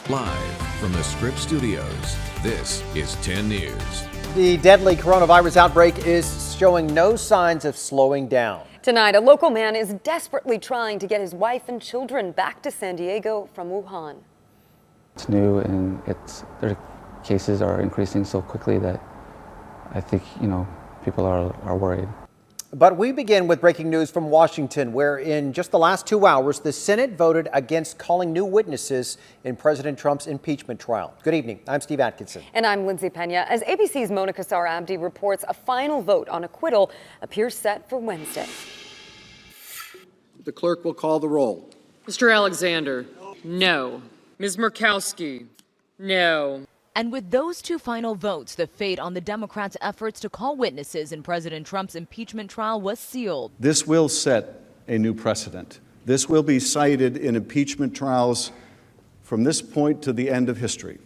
Live from the Scripps Studios, this is 10 News. The deadly coronavirus outbreak is showing no signs of slowing down. Tonight, a local man is desperately trying to get his wife and children back to San Diego from Wuhan. It's new and the cases are increasing so quickly that I think, people are worried. But we begin with breaking news from Washington, where in just the last 2 hours, the Senate voted against calling new witnesses in President Trump's impeachment trial. Good evening. I'm Steve Atkinson. And I'm Lindsay Pena. As ABC's Mona Kassar-Abdi reports, a final vote on acquittal appears set for Wednesday. The clerk will call the roll. Mr. Alexander, no. Ms. Murkowski, no. And with those two final votes, the fate on the Democrats' efforts to call witnesses in President Trump's impeachment trial was sealed. This will set a new precedent. This will be cited in impeachment trials from this point to the end of history.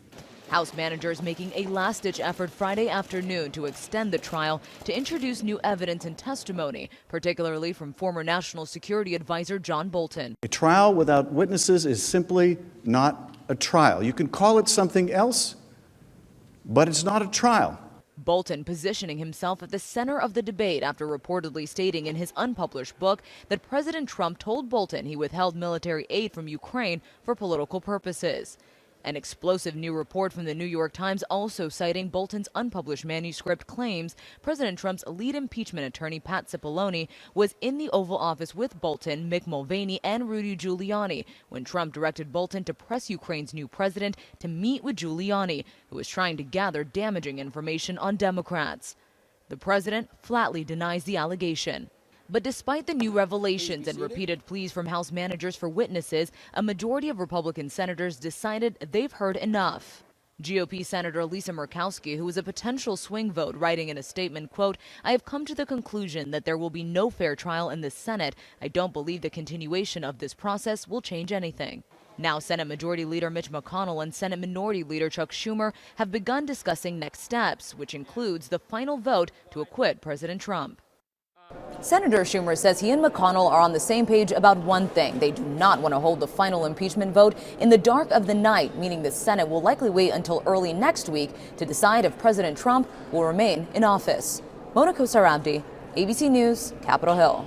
House managers making a last-ditch effort Friday afternoon to extend the trial to introduce new evidence and testimony, particularly from former National Security Advisor John Bolton. A trial without witnesses is simply not a trial. You can call it something else, but it's not a trial. Bolton positioning himself at the center of the debate after reportedly stating in his unpublished book that President Trump told Bolton he withheld military aid from Ukraine for political purposes. An explosive new report from the New York Times also citing Bolton's unpublished manuscript claims President Trump's lead impeachment attorney Pat Cipollone was in the Oval Office with Bolton, Mick Mulvaney, and Rudy Giuliani when Trump directed Bolton to press Ukraine's new president to meet with Giuliani, who was trying to gather damaging information on Democrats. The president flatly denies the allegation. But despite the new revelations and repeated pleas from House managers for witnesses, a majority of Republican senators decided they've heard enough. GOP Senator Lisa Murkowski, who was a potential swing vote, writing in a statement, quote, "I have come to the conclusion that there will be no fair trial in the Senate. I don't believe the continuation of this process will change anything." Now, Senate Majority Leader Mitch McConnell and Senate Minority Leader Chuck Schumer have begun discussing next steps, which includes the final vote to acquit President Trump. Senator Schumer says he and McConnell are on the same page about one thing. They do not want to hold the final impeachment vote in the dark of the night, meaning the Senate will likely wait until early next week to decide if President Trump will remain in office. Mona Kassar-Abdi, ABC News, Capitol Hill.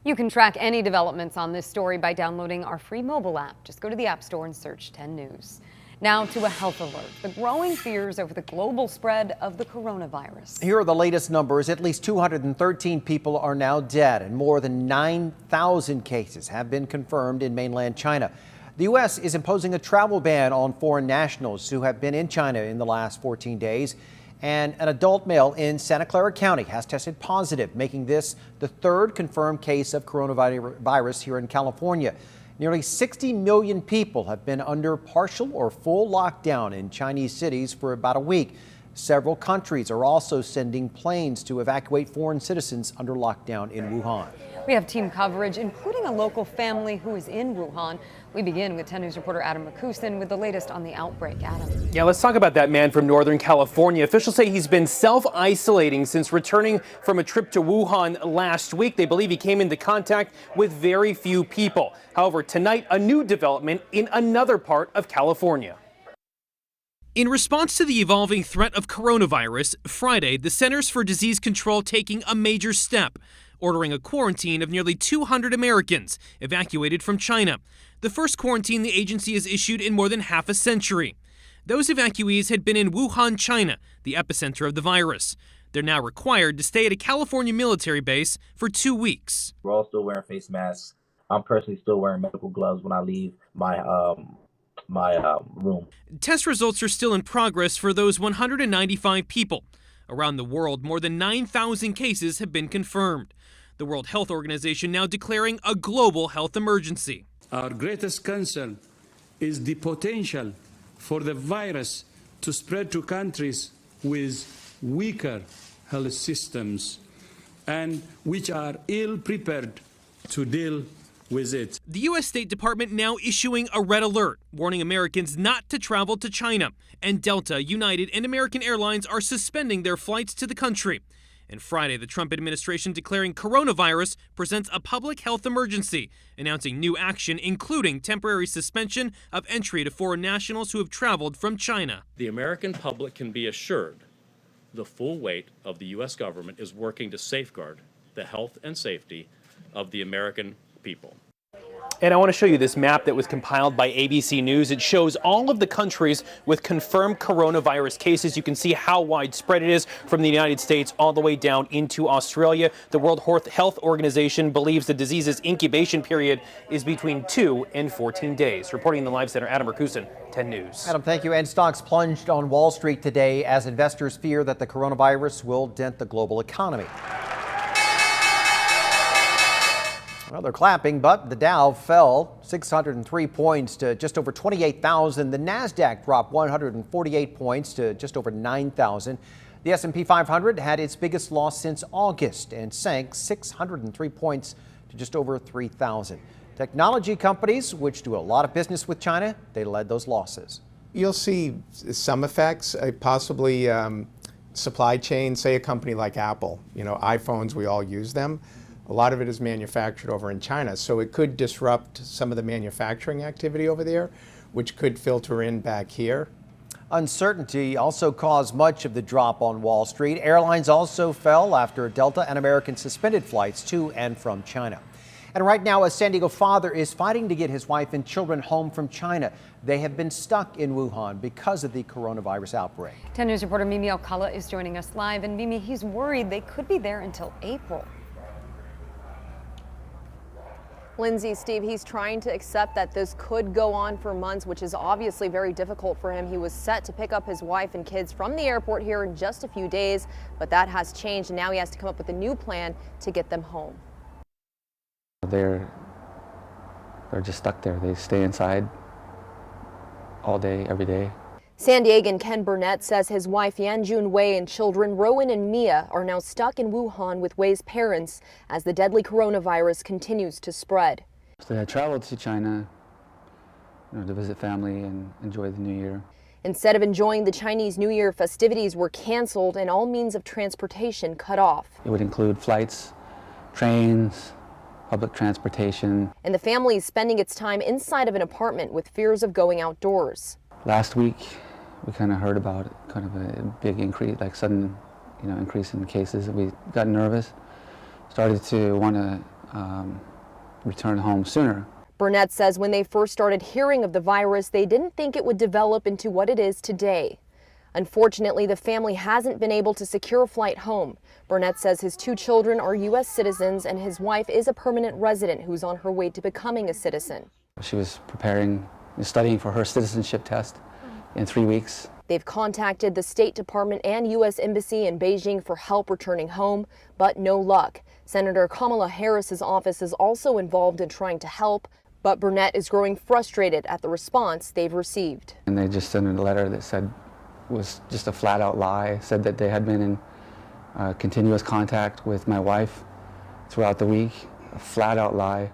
You can track any developments on this story by downloading our free mobile app. Just go to the App Store and search 10 News. Now to a health alert. The growing fears over the global spread of the coronavirus. Here are the latest numbers. At least 213 people are now dead, and more than 9,000 cases have been confirmed in mainland China. The U.S. is imposing a travel ban on foreign nationals who have been in China in the last 14 days. And an adult male in Santa Clara County has tested positive, making this the third confirmed case of coronavirus here in California. Nearly 60 million people have been under partial or full lockdown in Chinese cities for about a week. Several countries are also sending planes to evacuate foreign citizens under lockdown in Wuhan. We have team coverage, including a local family who is in Wuhan. We begin with 10 News reporter Adam McCusin with the latest on the outbreak. Adam. Yeah, let's talk about that man from Northern California. Officials say he's been self-isolating since returning from a trip to Wuhan last week. They believe he came into contact with very few people. However, tonight, a new development in another part of California. In response to the evolving threat of coronavirus, Friday, the Centers for Disease Control taking a major step, ordering a quarantine of nearly 200 Americans evacuated from China. The first quarantine the agency has issued in more than half a century. Those evacuees had been in Wuhan, China, the epicenter of the virus. They're now required to stay at a California military base for 2 weeks. We're all still wearing face masks. I'm personally still wearing medical gloves when I leave my room. Test results are still in progress for those 195 people. Around the world, more than 9,000 cases have been confirmed. The World Health Organization now declaring a global health emergency. Our greatest concern is the potential for the virus to spread to countries with weaker health systems and which are ill-prepared to deal with it. The U.S. State Department now issuing a red alert, warning Americans not to travel to China. And Delta, United, and American Airlines are suspending their flights to the country. And Friday, the Trump administration declaring coronavirus presents a public health emergency, announcing new action, including temporary suspension of entry to foreign nationals who have traveled from China. The American public can be assured the full weight of the U.S. government is working to safeguard the health and safety of the American people. And I want to show you this map that was compiled by ABC News. It shows all of the countries with confirmed coronavirus cases. You can see how widespread it is from the United States all the way down into Australia. The World Health Organization believes the disease's incubation period is between 2 and 14 days. Reporting in the Live Center, Adam Rakusin, 10 News. Adam, thank you. And stocks plunged on Wall Street today as investors fear that the coronavirus will dent the global economy. Well, they're clapping, but the Dow fell 603 points to just over 28,000. The Nasdaq dropped 148 points to just over 9,000. The S&P 500 had its biggest loss since August and sank 603 points to just over 3,000. Technology companies, which do a lot of business with China, they led those losses. You'll see some effects, possibly supply chain, say a company like Apple. You know, iPhones, we all use them. A lot of it is manufactured over in China, so it could disrupt some of the manufacturing activity over there, which could filter in back here. Uncertainty also caused much of the drop on Wall Street. Airlines also fell after Delta and American suspended flights to and from China. And right now, a San Diego father is fighting to get his wife and children home from China. They have been stuck in Wuhan because of the coronavirus outbreak. 10 News reporter Mimi Alcala is joining us live. And Mimi, he's worried they could be there until April. Lindsay, Steve, he's trying to accept that this could go on for months, which is obviously very difficult for him. He was set to pick up his wife and kids from the airport here in just a few days, but that has changed, and now he has to come up with a new plan to get them home. They're just stuck there. They stay inside all day, every day. San Diegan Ken Burnett says his wife Yanjun Wei and children Rowan and Mia are now stuck in Wuhan with Wei's parents as the deadly coronavirus continues to spread. So I traveled to China, to visit family and enjoy the New Year. Instead of enjoying the Chinese New Year, festivities were canceled and all means of transportation cut off. It would include flights, trains, public transportation. And the family is spending its time inside of an apartment with fears of going outdoors. Last week, we kind of heard about kind of a big increase, like sudden, increase in cases. We got nervous, started to want to return home sooner. Burnett says when they first started hearing of the virus, they didn't think it would develop into what it is today. Unfortunately, the family hasn't been able to secure a flight home. Burnett says his 2 children are U.S. citizens and his wife is a permanent resident who's on her way to becoming a citizen. She was studying for her citizenship test in 3 weeks. They've contacted the State Department and U.S. Embassy in Beijing for help returning home, but no luck. Senator Kamala Harris's office is also involved in trying to help, but Burnett is growing frustrated at the response they've received. And they just sent a letter that said, was just a flat-out lie, said that they had been in continuous contact with my wife throughout the week, a flat-out lie.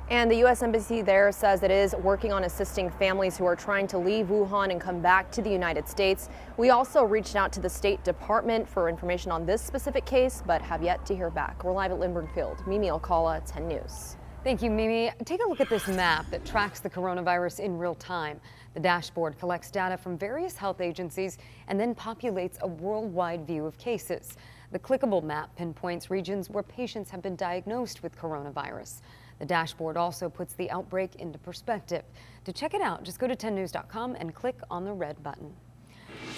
And the U.S. Embassy there says it is working on assisting families who are trying to leave Wuhan and come back to the United States. We also reached out to the State Department for information on this specific case, but have yet to hear back. We're live at Lindbergh Field. Mimi Alcala, 10 News. Thank you, Mimi. Take a look at this map that tracks the coronavirus in real time. The dashboard collects data from various health agencies and then populates a worldwide view of cases. The clickable map pinpoints regions where patients have been diagnosed with coronavirus. The dashboard also puts the outbreak into perspective. To check it out, just go to 10news.com and click on the red button.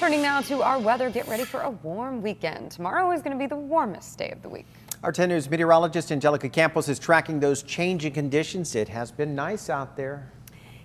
Turning now to our weather, get ready for a warm weekend. Tomorrow is going to be the warmest day of the week. Our 10 News meteorologist Angelica Campos is tracking those changing conditions. It has been nice out there.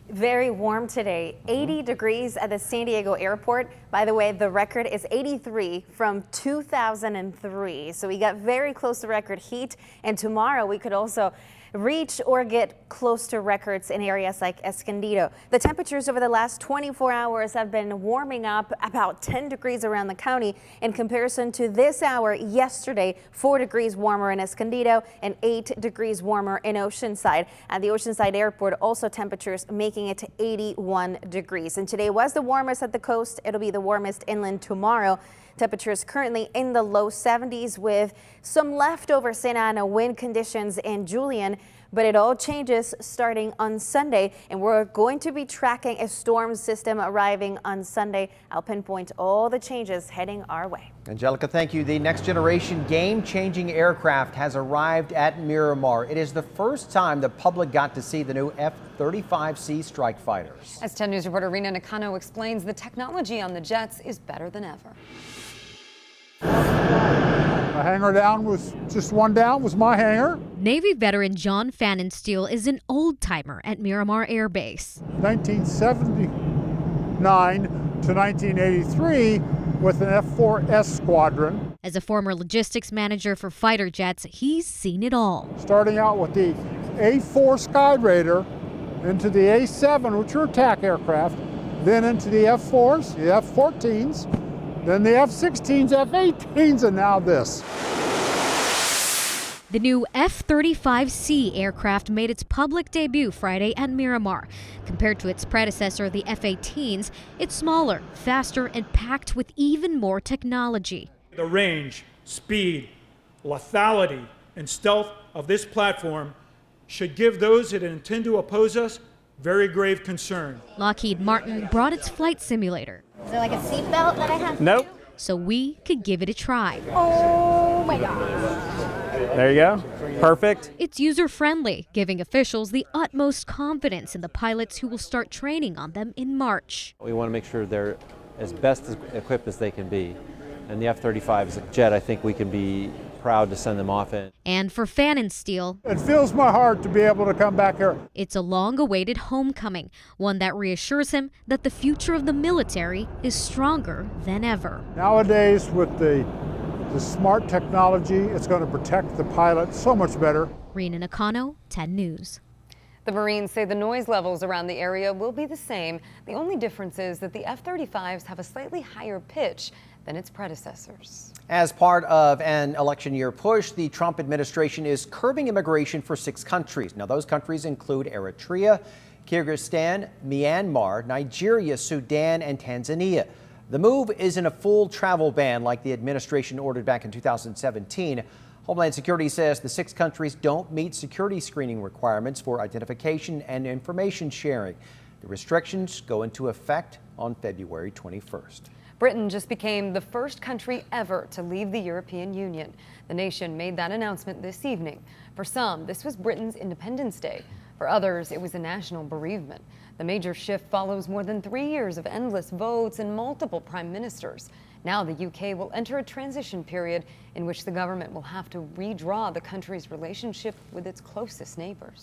Very warm today, 80 degrees at the San Diego airport. By the way, the record is 83 from 2003. So we got very close to record heat. And tomorrow we could also reach or get close to records in areas like Escondido. The temperatures over the last 24 hours have been warming up about 10 degrees around the county. In comparison to this hour yesterday, 4 degrees warmer in Escondido and 8 degrees warmer in Oceanside. At the Oceanside Airport, also temperatures making it to 81 degrees. And today was the warmest at the coast. It'll be the warmest inland tomorrow. Temperatures currently in the low 70s with some leftover Santa Ana wind conditions in Julian, but it all changes starting on Sunday, and we're going to be tracking a storm system arriving on Sunday. I'll pinpoint all the changes heading our way. Angelica, thank you. The next generation game-changing aircraft has arrived at Miramar. It is the first time the public got to see the new F-35C strike fighters. As 10 News reporter Rina Nakano explains, the technology on the jets is better than ever. The hangar down was just one down was my hangar. Navy veteran John Fannensteel is an old-timer at Miramar Air Base. 1979 to 1983 with an F-4S squadron. As a former logistics manager for fighter jets, he's seen it all. Starting out with the A-4 Skyraider, into the A-7, which are attack aircraft, then into the F-4s, the F-14s, then the F-16s, F-18s, and now this. The new F-35C aircraft made its public debut Friday at Miramar. Compared to its predecessor, the F-18s, it's smaller, faster, and packed with even more technology. The range, speed, lethality, and stealth of this platform should give those that intend to oppose us very grave concern. Lockheed Martin brought its flight simulator. Is there like a seatbelt that I have to Nope. So we could give it a try. Oh my God. There you go. Perfect. It's user-friendly, giving officials the utmost confidence in the pilots who will start training on them in March. We want to make sure they're as best equipped as they can be. And the F-35 is a jet I think we can be proud to send them off in. And for Fannensteel, it fills my heart to be able to come back here. It's a long-awaited homecoming, one that reassures him that the future of the military is stronger than ever. Nowadays, with the smart technology, it's going to protect the pilot so much better. Rina Nakano, 10 News. The Marines say the noise levels around the area will be the same. The only difference is that the F-35s have a slightly higher pitch than its predecessors. As part of an election year push, the Trump administration is curbing immigration for 6 countries. Now, those countries include Eritrea, Kyrgyzstan, Myanmar, Nigeria, Sudan, and Tanzania. The move isn't a full travel ban like the administration ordered back in 2017. Homeland Security says the 6 countries don't meet security screening requirements for identification and information sharing. The restrictions go into effect on February 21st. Britain just became the first country ever to leave the European Union. The nation made that announcement this evening. For some, this was Britain's Independence Day. For others, it was a national bereavement. The major shift follows more than 3 years of endless votes and multiple prime ministers. Now the UK will enter a transition period in which the government will have to redraw the country's relationship with its closest neighbors.